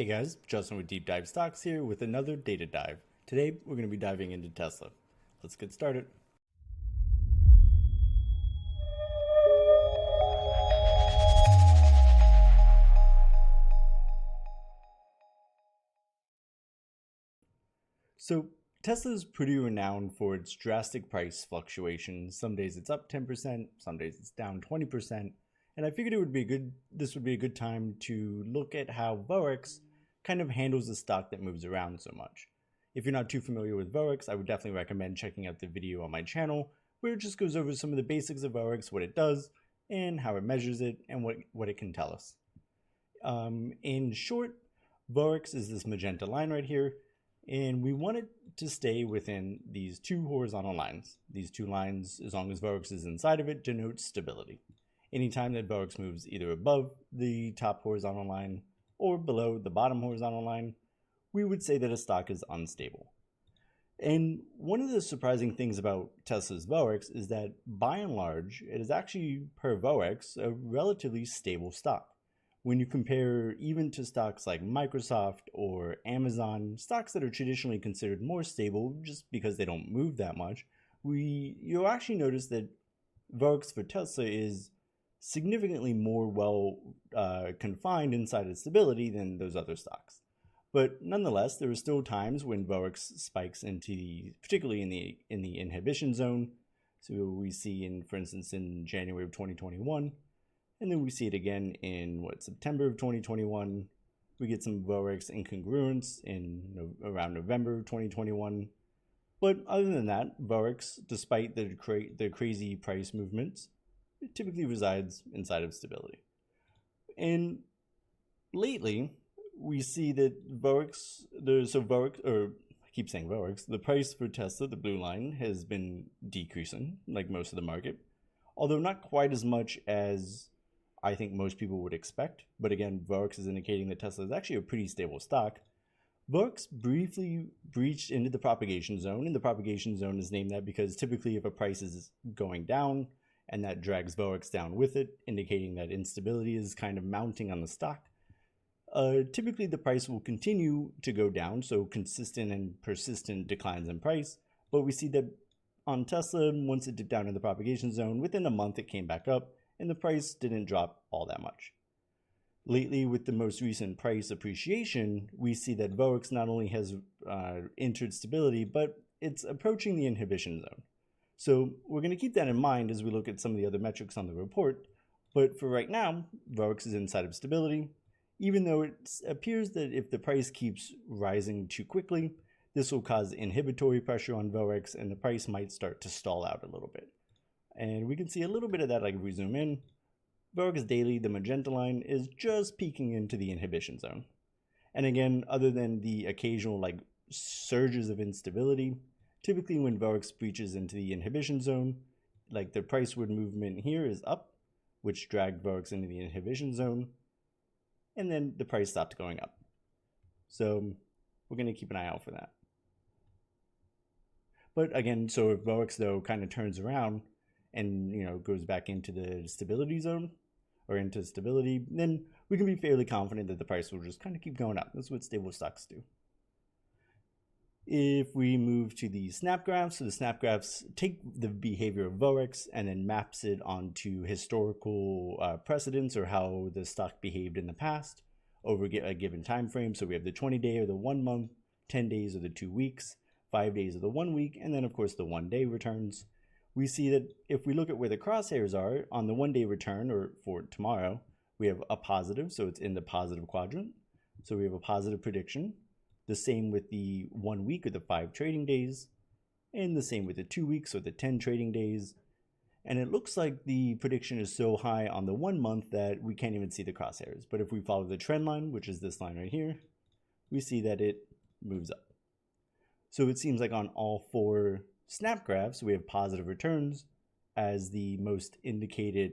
Hey guys, Justin with Deep Dive Stocks here with another data dive. Today we're going to be diving into Tesla. Let's get started. So Tesla is pretty renowned for its drastic price fluctuations. Some days it's up 10%, some days it's down 20%. And I figured this would be a good time to look at how VoEx kind of handles a stock that moves around so much. If you're not too familiar with VoEx, I would definitely recommend checking out the video on my channel where it just goes over some of the basics of VoEx, what it does, and how it measures it, and what it can tell us. In short, VoEx is this magenta line right here, and we want it to stay within these two horizontal lines. These two lines, as long as VoEx is inside of it, denotes stability. Anytime that VoEx moves either above the top horizontal line or below the bottom horizontal line, we would say that a stock is unstable. And one of the surprising things about Tesla's VoEx is that by and large, it is actually, per VoEx, a relatively stable stock. When you compare even to stocks like Microsoft or Amazon, stocks that are traditionally considered more stable just because they don't move that much, you'll actually notice that VoEx for Tesla is significantly more confined inside of stability than those other stocks. But nonetheless, there are still times when VoEx spikes particularly in the inhibition zone. So we see for instance, in January of 2021, and then we see it again in September of 2021. We get some VoEx incongruence around November of 2021. But other than that, VoEx, despite the crazy price movements, it typically resides inside of stability. And lately, we see that VoEx, the price for Tesla, the blue line, has been decreasing, like most of the market, although not quite as much as I think most people would expect. But again, VoEx is indicating that Tesla is actually a pretty stable stock. VoEx briefly breached into the propagation zone, and the propagation zone is named that because typically if a price is going down and that drags VoEx down with it, indicating that instability is kind of mounting on the stock, typically the price will continue to go down, so consistent and persistent declines in price. But we see that on Tesla, once it dipped down in the propagation zone, within a month it came back up, and the price didn't drop all that much. Lately, with the most recent price appreciation, we see that VoEx not only has entered stability, but it's approaching the inhibition zone. So we're going to keep that in mind as we look at some of the other metrics on the report. But for right now, VoEx is inside of stability, even though it appears that if the price keeps rising too quickly, this will cause inhibitory pressure on VoEx and the price might start to stall out a little bit. And we can see a little bit of that if we zoom in. VoEx daily, the magenta line, is just peeking into the inhibition zone. And again, other than the occasional surges of instability, typically when VoEx breaches into the inhibition zone, like the priceward movement here is up, which dragged VoEx into the inhibition zone, and then the price stopped going up. So we're going to keep an eye out for that. But again, so if VoEx though kind of turns around and goes back into the stability zone or into stability, then we can be fairly confident that the price will just kind of keep going up. That's what stable stocks do. If we move to the snap graphs, so the snap graphs take the behavior of VoEx and then maps it onto historical precedents, or how the stock behaved in the past over a given time frame. So we have the 20-day or the 1 month, 10 days or the 2 weeks, 5 days or the 1 week, and then of course the 1 day returns. We see that if we look at where the crosshairs are on the 1 day return, or for tomorrow, we have a positive, so it's in the positive quadrant. So we have a positive prediction. The same with the 1 week or the 5 trading days, and the same with the 2 weeks or the 10 trading days. And it looks like the prediction is so high on the 1 month that we can't even see the crosshairs. But if we follow the trend line, which is this line right here, we see that it moves up. So it seems like on all 4 snap graphs, we have positive returns as the most indicated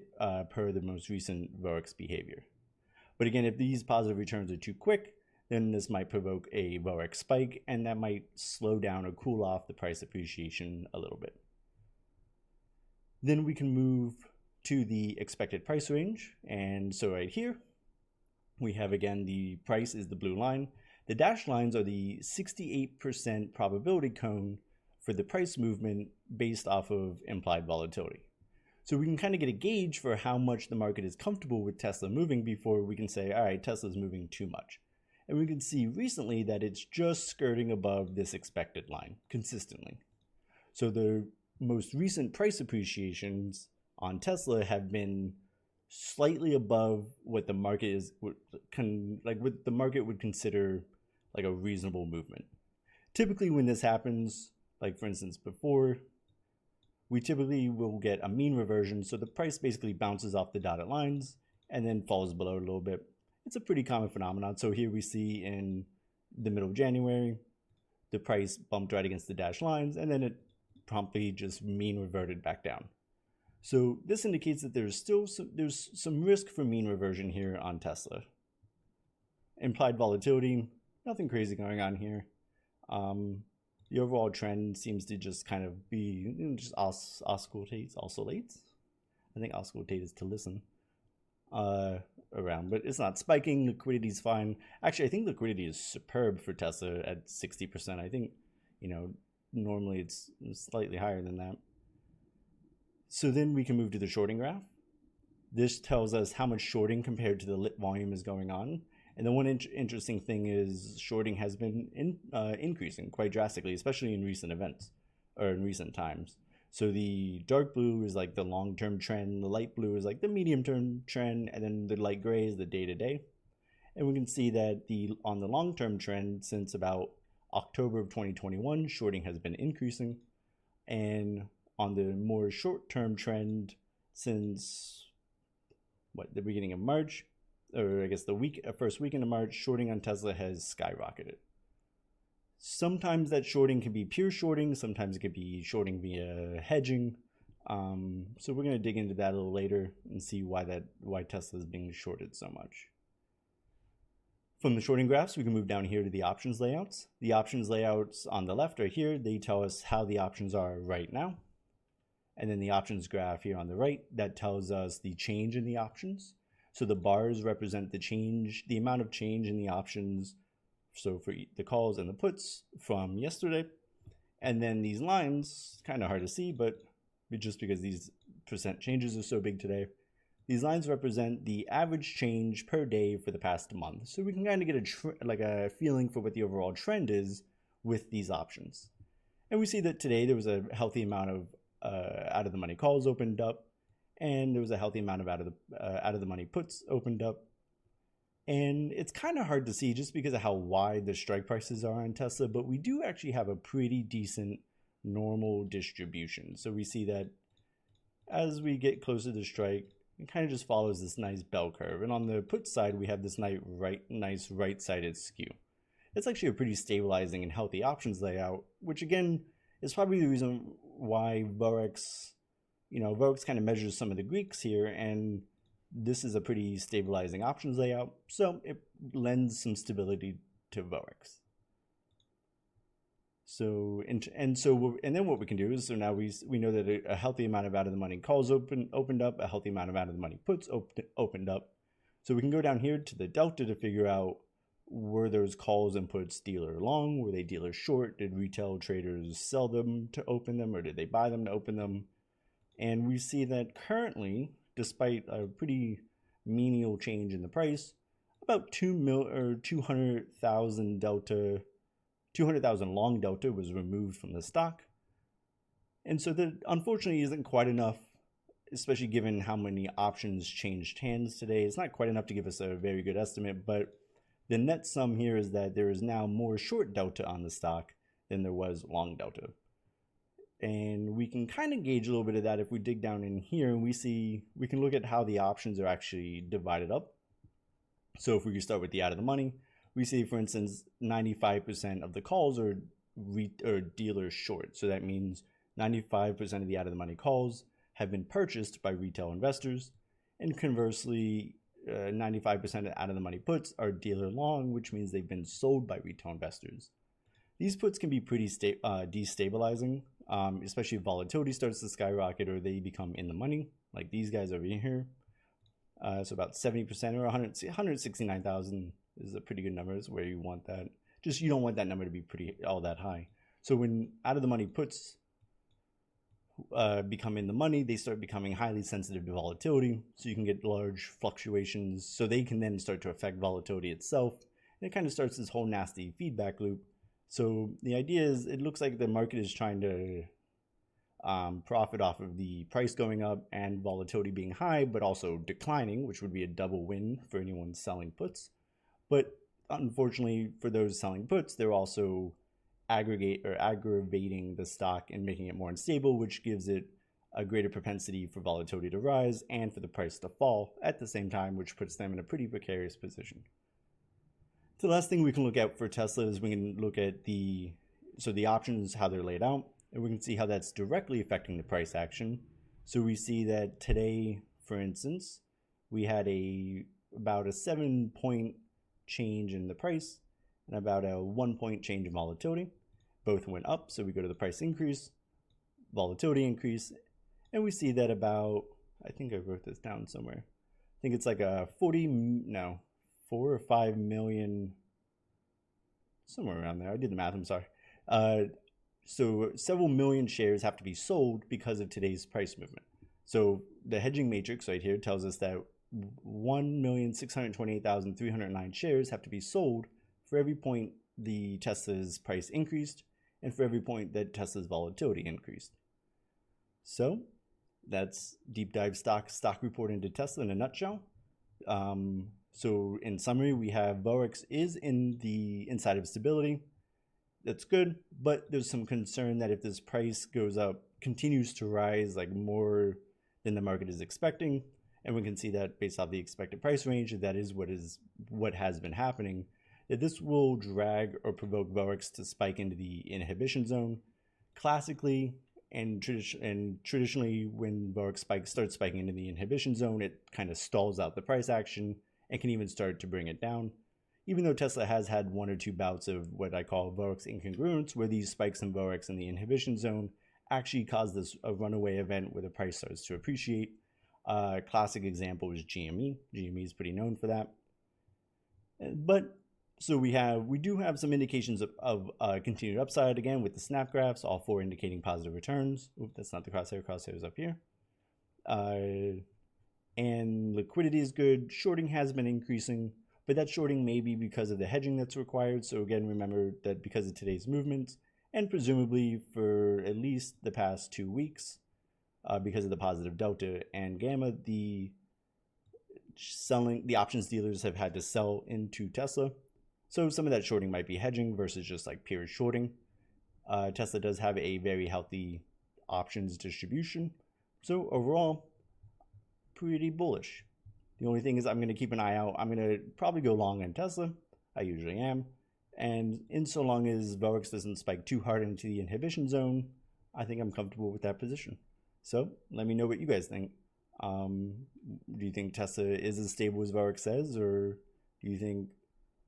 per the most recent VoEx behavior. But again, if these positive returns are too quick, then this might provoke a VoEx spike, and that might slow down or cool off the price appreciation a little bit. Then we can move to the expected price range. And so right here, We have again the price is the blue line. The dashed lines are the 68% probability cone for the price movement based off of implied volatility. So we can kind of get a gauge for how much the market is comfortable with Tesla moving before we can say, all right, Tesla's moving too much. And we can see recently that it's just skirting above this expected line consistently. So the most recent price appreciations on Tesla have been slightly above what the market is what the market would consider like a reasonable movement. Typically when this happens, like for instance before, we typically will get a mean reversion, so the price basically bounces off the dotted lines and then falls below a little bit. It's a pretty common phenomenon. So here we see in the middle of January, the price bumped right against the dashed lines and then it promptly just mean reverted back down. So this indicates that there's some risk for mean reversion here on Tesla. Implied volatility, nothing crazy going on here. The overall trend seems to just kind of be just oscillates. I think oscillate is to listen around, but it's not spiking. Liquidity is fine. Actually, I think liquidity is superb for Tesla at 60%. I think, normally it's slightly higher than that. So then we can move to the shorting graph. This tells us how much shorting compared to the lit volume is going on. And the one interesting thing is shorting has been increasing quite drastically, especially in recent events or in recent times. So the dark blue is like the long-term trend, the light blue is like the medium-term trend, and then the light gray is the day-to-day. And we can see that on the long-term trend since about October of 2021, shorting has been increasing. And on the more short-term trend since the beginning of March, or I guess the first weekend of March, shorting on Tesla has skyrocketed. Sometimes that shorting can be pure shorting, sometimes it could be shorting via hedging. So we're going to dig into that a little later and see why Tesla is being shorted so much. From the shorting graphs, we can move down here to the options layouts. The options layouts on the left are here. They tell us how the options are right now. And then the options graph here on the right, that tells us the change in the options. So the bars represent the amount of change in the options. So for the calls and the puts from yesterday. And then these lines, kind of hard to see, but just because these percent changes are so big today, these lines represent the average change per day for the past month. So we can kind of get a feeling for what the overall trend is with these options. And we see that today there was a healthy amount of out of the money calls opened up, and there was a healthy amount of out of the money puts opened up. And it's kind of hard to see just because of how wide the strike prices are on Tesla, but we do actually have a pretty decent normal distribution. So we see that as we get closer to strike, it kind of just follows this nice bell curve. And on the put side, we have this nice right-sided skew. It's actually a pretty stabilizing and healthy options layout, which again is probably the reason why VoEx, VoEx kind of measures some of the Greeks here, and this is a pretty stabilizing options layout, so it lends some stability to VoEx. So and then what we can do is, so now we know that a healthy amount of out of the money calls opened up, a healthy amount of out of the money puts opened up. So we can go down here to the delta to figure out, were those calls and puts dealer long? Were they dealer short? Did retail traders sell them to open them, or did they buy them to open them? And we see that currently, despite a pretty menial change in the price, about 200,000 long delta was removed from the stock. And so that unfortunately isn't quite enough, especially given how many options changed hands today. It's not quite enough to give us a very good estimate, but the net sum here is that there is now more short delta on the stock than there was long delta. And we can kind of gauge a little bit of that if we dig down in here and we can look at how the options are actually divided up. So if we can start with the out of the money, we see, for instance, 95% of the calls are dealer short. So that means 95% of the out of the money calls have been purchased by retail investors. And conversely, 95% out of the money puts are dealer long, which means they've been sold by retail investors. These puts can be pretty destabilizing, especially if volatility starts to skyrocket or they become in the money, like these guys over here. So about 70% or 169,000 is a pretty good number. Is where you want that. Just you don't want that number to be all that high. So when out of the money puts become in the money, they start becoming highly sensitive to volatility. So you can get large fluctuations. So they can then start to affect volatility itself. And it kind of starts this whole nasty feedback loop. So the idea is it looks like the market is trying to profit off of the price going up and volatility being high, but also declining, which would be a double win for anyone selling puts. But unfortunately for those selling puts, they're also aggravating the stock and making it more unstable, which gives it a greater propensity for volatility to rise and for the price to fall at the same time, which puts them in a pretty precarious position. The last thing we can look at for Tesla is we can look at the options, how they're laid out, and we can see how that's directly affecting the price action. So we see that today, for instance, we had about a 7-point change in the price and about a 1-point change in volatility. Both went up, so we go to the price increase, volatility increase, and we see that about, I think I wrote this down somewhere. I think it's like a 4 or 5 million, somewhere around there. I did the math, I'm sorry. So several million shares have to be sold because of today's price movement. So the hedging matrix right here tells us that 1,628,309 shares have to be sold for every point the Tesla's price increased and for every point that Tesla's volatility increased. So that's deep dive stock report into Tesla in a nutshell. So in summary, we have VoEx is in the inside of stability. That's good, but there's some concern that if this price goes up, continues to rise like more than the market is expecting, and we can see that based off the expected price range, that is what has been happening, that this will drag or provoke VoEx to spike into the inhibition zone. Classically and traditionally, when VoEx starts spiking into the inhibition zone, it kind of stalls out the price action and can even start to bring it down. Even though Tesla has had 1 or 2 bouts of what I call VoEx incongruence, where these spikes in VoEx in the inhibition zone actually cause a runaway event where the price starts to appreciate. Classic example is GME. GME is pretty known for that. But so we do have some indications of continued upside again with the snap graphs, all 4 indicating positive returns. Oop, that's not the crosshair. Crosshair is up here. And liquidity is good. Shorting has been increasing, but that shorting may be because of the hedging that's required. So again, remember that because of today's movements and presumably for at least the past 2 weeks, because of the positive delta and gamma, the options dealers have had to sell into Tesla. So some of that shorting might be hedging versus just like pure shorting. Tesla does have a very healthy options distribution. So overall, pretty bullish. The only thing is I'm going to keep an eye out. I'm going to probably go long on Tesla. I usually am. And in so long as VoEx doesn't spike too hard into the inhibition zone, I think I'm comfortable with that position. So let me know what you guys think. Do you think Tesla is as stable as VoEx says, or do you think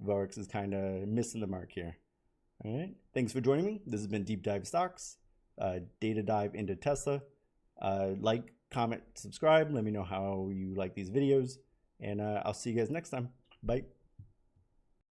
VoEx is kind of missing the mark here? All right. Thanks for joining me. This has been Deep Dive Stocks, data dive into Tesla. Like, comment, subscribe. Let me know how you like these videos, and I'll see you guys next time. Bye.